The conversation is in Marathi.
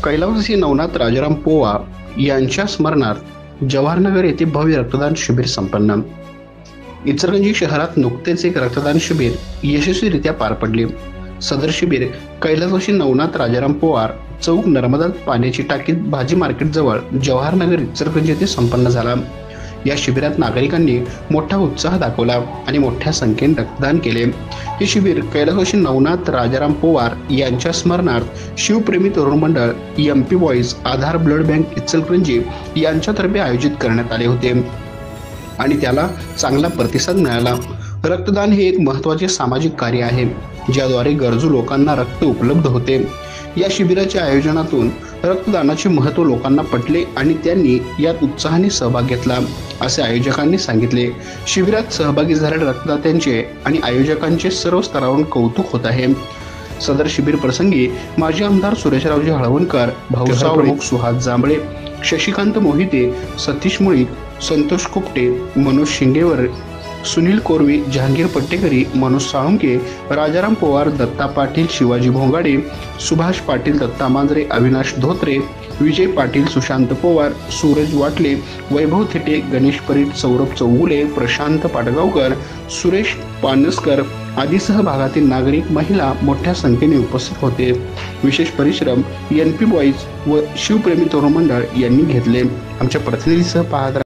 कैलासवासी नवनाथ राजाराम पोवा यांच्या स्मरणार्थ जवाहरनगर येथे भव्य रक्तदान शिबिर संपन्न। इचलकरंजी शहरात नुकतेच एक रक्तदान शिबिर यशस्वीरित्या पार पडले। सदर शिबिर कैलासवासी नवनाथ राजाराम पोवार चौक नर्मदा पाण्याची टाकी भाजी मार्केट जवळ जवाहरनगर इचलकरंजी येथे संपन्न झाला। या शिबिरात नागरिकांनी मोठा उत्साह दाखवला आणि मोठ्या संख्येने रक्तदान केले। हे शिबिर कैलासवासी नवनाथ राजाराम पोवार यांच्या स्मरणार्थ शिवप्रेमी तरुण मंडळ एमपी बॉईज आधार ब्लड बँक इचलकरंजी यांच्यातर्फे आयोजित करण्यात आले होते आणि त्याला चांगला प्रतिसाद मिळाला। रक्तदान हे एक महत्त्वाचे सामाजिक कार्य आहे ज्याद्वारे गरजू लोकांना रक्त उपलब्ध होते। या शिबिराच्या आयोजनातून रक्तदानाचे महत्त्व लोकांना पटले आणि त्यांनी यात उत्साहाने सहभाग घेतला असे आयोजकांनी सांगितले। शिबिरात सहभागी झालेल्या रक्तदात्यांचे आणि आयोजकांचे सर्व स्तरावरून कौतुक होत आहे। सदर शिबिर प्रसंगी माजी आमदार सुरेशरावजी हळवणकर, भाऊसाहेब प्रमुख सुहास जांभळे, शशिकांत मोहिते, सतीश मुळीक, संतोष कुपटे, मनोज शिंगेवर, सुनील कोरवी, जहांगीर पट्टेकरी, मनोज साळुंके, राजाराम पोवार, दत्ता पाटील, शिवाजी भोंगाडे, सुभाष पाटील, दत्ता मांजरे, अविनाश धोत्रे, विजय पाटील, सुशांत पवार, सूरज वाटले, वैभव थेटे, गणेश परीट, सौरभ चौगुले, प्रशांत पाटगावकर, सुरेश पानसकर आदीसह भागातील नागरिक, महिला मोठ्या संख्येने उपस्थित होते। विशेष परिश्रम एनपी बॉईज व शिवप्रेमी तरुण मंडळ यांनी घेतले। आमच्या प्रतिनिधीसह पाहत